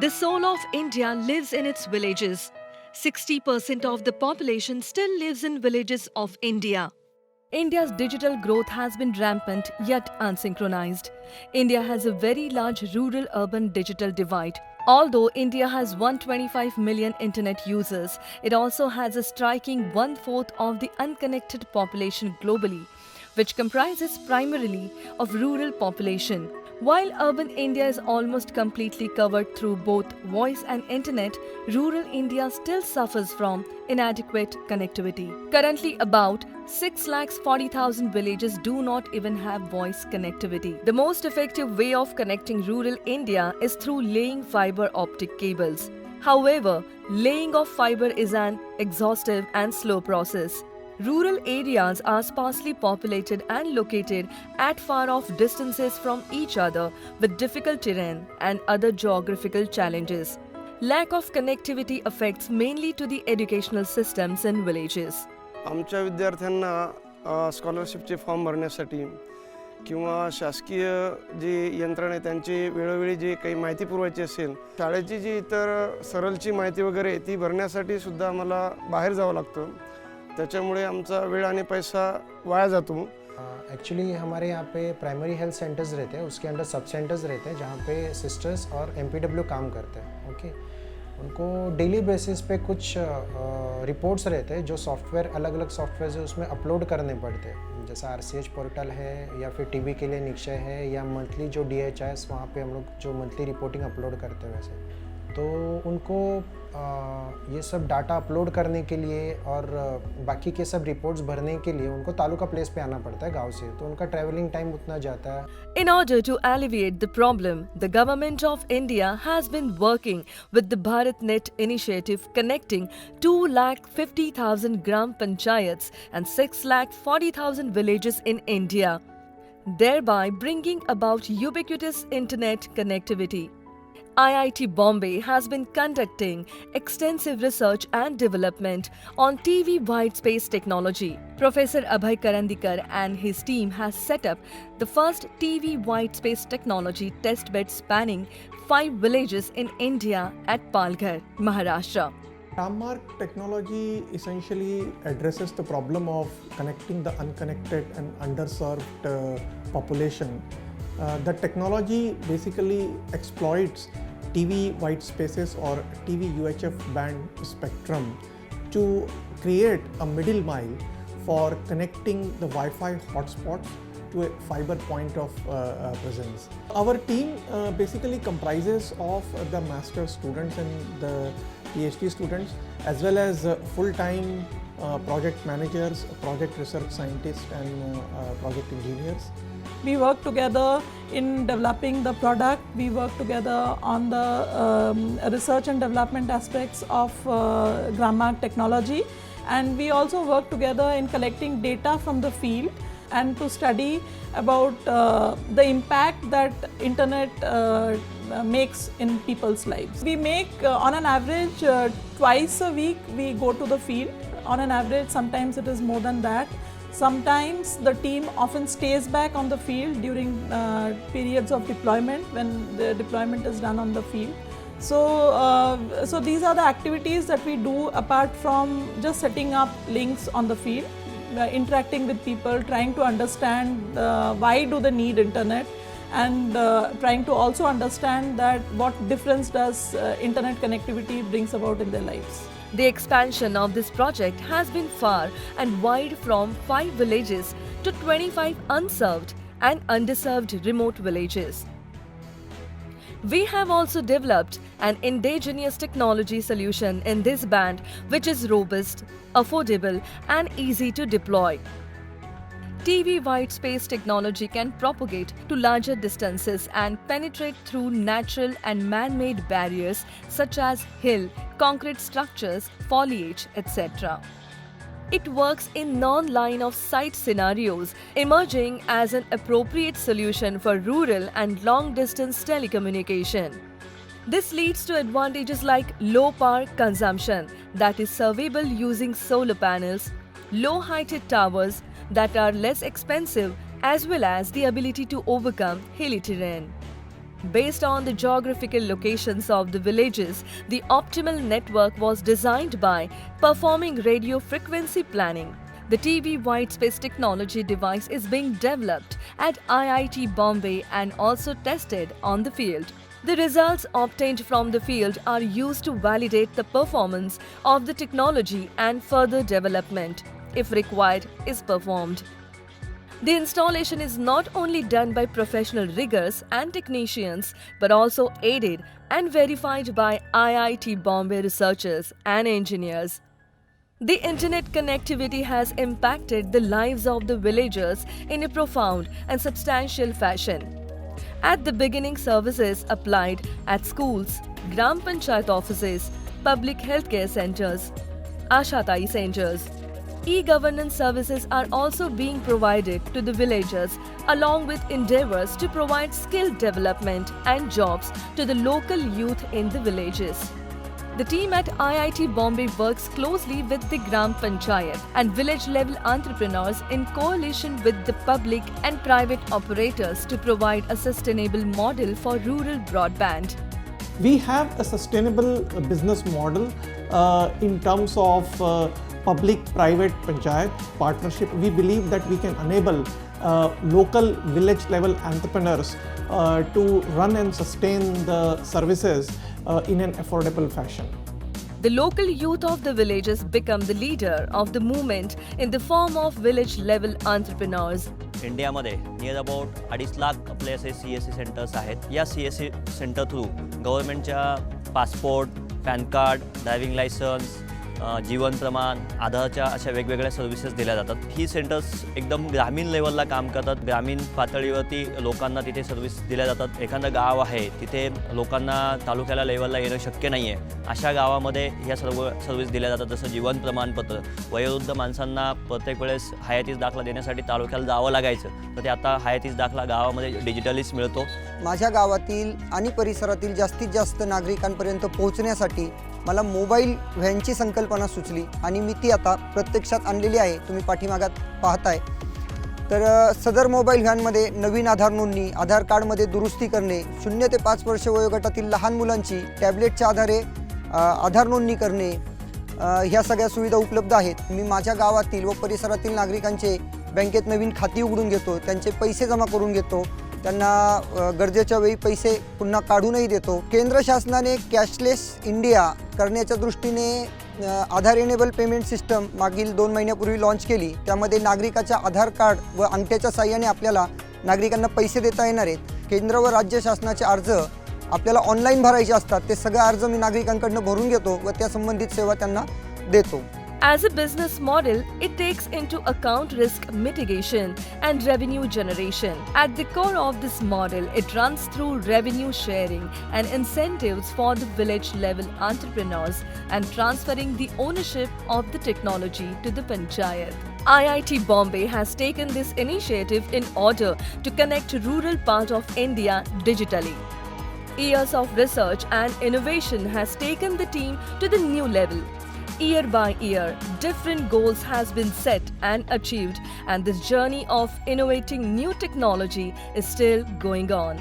The soul of India lives in its villages. 60% of the population still lives in villages of India. India's digital growth has been rampant yet unsynchronized. India has a very large rural urban digital divide. Although India has 125 million internet users, it also has a striking one-fourth of the unconnected population globally, which comprises primarily of rural population. While urban India is almost completely covered through both voice and internet, rural India still suffers from inadequate connectivity. Currently, about 6,40,000 villages do not even have voice connectivity. The most effective way of connecting rural India is through laying fiber optic cables. However, laying of fiber is an exhaustive and slow process. Rural areas are sparsely populated and located at far off distances from each other with difficult terrain and other geographical challenges. Lack of connectivity affects mainly to the educational systems in villages. आमच्या विद्यार्थ्यांना स्कॉलरशिपचे form भरण्यासाठी किंवा शासकीय जी यंत्रणा आहे त्यांची वेळोवेळी जी काही माहिती पुरवायची असेल, शाळेची जी इतर सरलची माहिती वगैरे ती भरण्यासाठी सुद्धा आम्हाला बाहेर जावं लागतं. त्याच्यामुळे आमचा वेळ आणि पैसा वाया जातो. एक्चुअली हमारे यहाँ पे प्राइमरी हेल्थ सेंटर्स रहते हैं, उसके अंदर सब सेंटर्स रहते हैं जहाँ पे सिस्टर्स और एमपीडब्ल्यू काम करते हैं. ओके, उनको डेली बेसिस पे कुछ रिपोर्ट्स रहते हैं जो सॉफ्टवेयर अलग अलग सॉफ्टवेयर है उसमें अपलोड करने पड़ते हैं. जैसा आरसीएच पोर्टल है या फिर टीबी के लिए निक्षय है या मंथली जो डीएचआईएस वहाँ पे हम लोग जो मंथली रिपोर्टिंग अपलोड करते हैं वैसे, तो उनको ये सब डाटा अपलोड करने के लिए और बाकी के सब रिपोर्ट्स भरने के लिए उनको तालुका प्लेस पे आना पड़ता है गांव से, तो उनका ट्रैवलिंग टाइम उतना जाता है. In order to alleviate the problem, the Government of India has been working with the BharatNet initiative connecting 2,50,000 Gram Panchayats and 6,40,000 villages in India, thereby bringing about ubiquitous internet connectivity. IIT Bombay has been conducting extensive research and development on TV wide space technology. Professor Abhay Karandikar and his team has set up the first TV wide space technology testbed spanning 5 villages in India at Palghar, Maharashtra. Rammark technology essentially addresses the problem of connecting the unconnected and underserved population. The technology basically exploits TV white spaces or TV UHF band spectrum to create a middle mile for connecting the Wi-Fi hotspots to a fiber point of presence. Our team basically comprises of the master students and the PhD students as well as full-time project managers, project research scientists and project engineers. We work together in developing the product. We work together on the research and development aspects of Rammark technology, and we also work together in collecting data from the field and to study about the impact that internet makes in people's lives. We make on an average twice a week we go to the field. On an average, sometimes it is more than that. Sometimes the team often stays back on the field during periods of deployment when the deployment is done on the field. So these are the activities that we do apart from just setting up links on the field, interacting with people, trying to understand why do they need internet, and trying to also understand that what difference does internet connectivity brings about in their lives. The expansion of this project has been far and wide from 5 villages to 25 unserved and underserved remote villages. We have also developed an indigenous technology solution in this band which is robust, affordable and easy to deploy. TV white space technology can propagate to larger distances and penetrate through natural and man-made barriers such as hill, concrete structures, foliage, etc. It works in non-line of sight scenarios, emerging as an appropriate solution for rural and long-distance telecommunication. This leads to advantages like low power consumption that is surveyable using solar panels, low-heighted towers that are less expensive, as well as the ability to overcome hilly terrain. Based on the geographical locations of the villages, the optimal network was designed by performing radio frequency planning. The TV white space technology device is being developed at IIT Bombay and also tested on the field. The results obtained from the field are used to validate the performance of the technology and further development, if required, is performed. The installation is not only done by professional riggers and technicians but also aided and verified by IIT Bombay researchers and engineers. The internet connectivity has impacted the lives of the villagers in a profound and substantial fashion. At the beginning, services applied at schools, Gram Panchayat offices, public healthcare centers, Ashatai centers. E-governance services are also being provided to the villagers along with endeavors to provide skill development and jobs to the local youth in the villages. The team at IIT Bombay works closely with the Gram Panchayat and village-level entrepreneurs in coalition with the public and private operators to provide a sustainable model for rural broadband. We have a sustainable business model in terms of public-private panchayat partnership. We believe that we can enable local village-level entrepreneurs to run and sustain the services in an affordable fashion. The local youth of the villages become the leader of the movement in the form of village-level entrepreneurs. इंडियामध्ये near about 2.5 lakh आपले असे CSC centres आहेत. या CSC centre through गव्हर्नमेंटच्या passport, pan card, driving licence, जीवन प्रमाण, आधारच्या अशा वेगवेगळ्या सर्व्हिसेस दिल्या जातात. ही सेंटर्स एकदम ग्रामीण लेवलला काम करतात. ग्रामीण पातळीवरती लोकांना तिथे सर्व्हिस दिल्या जातात. एखादं गाव आहे तिथे लोकांना तालुक्याला लेवलला येणं शक्य नाही आहे, अशा गावामध्ये ह्या सर्व सर्व्हिस दिल्या जातात. जसं जीवन प्रमाणपत्र, वयोवृद्ध माणसांना प्रत्येक वेळेस हयातीचा दाखला देण्यासाठी तालुक्याला जावं लागायचं, तर ते आता हयातीचा दाखला गावामध्ये डिजिटलीच मिळतो. माझ्या गावातील आणि परिसरातील जास्तीत जास्त नागरिकांपर्यंत पोहोचण्यासाठी मला मोबाईल व्हॅनची संकल्पना सुचली आणि मी ती आता प्रत्यक्षात आणलेली आहे. तुम्ही पाठीमागात पाहताय. तर सदर मोबाईल व्हॅनमध्ये नवीन आधार नोंदणी, आधार कार्डमध्ये दुरुस्ती करणे, 0 ते 5 वर्ष वयोगटातील लहान मुलांची टॅबलेटच्या आधारे आधार नोंदणी करणे, ह्या सगळ्या सुविधा उपलब्ध आहेत. मी माझ्या गावातील व परिसरातील नागरिकांचे बँकेत नवीन खाती उघडून घेतो, त्यांचे पैसे जमा करून घेतो, त्यांना गरजेच्या वेळी पैसे पुन्हा काढूनही देतो. केंद्र शासनाने कॅशलेस इंडिया करण्याच्या दृष्टीने आधार एनेबल पेमेंट सिस्टम मागील 2 महिन्यापूर्वी लॉन्च केली. त्यामध्ये नागरिकाच्या आधार कार्ड व अंगठ्याच्या साहाय्याने आपल्याला नागरिकांना पैसे देता येणार आहेत. केंद्र व राज्य शासनाचे अर्ज आपल्याला ऑनलाईन भरायचे असतात. ते सगळे अर्ज मी नागरिकांकडून भरून घेतो व त्या संबंधित सेवा त्यांना देतो. As a business model, it takes into account risk mitigation and revenue generation. At the core of this model, it runs through revenue sharing and incentives for the village-level entrepreneurs and transferring the ownership of the technology to the panchayat. IIT Bombay has taken this initiative in order to connect rural part of India digitally. Years of research and innovation has taken the team to the new level. Year by year, different goals has been set and achieved, and this journey of innovating new technology is still going on.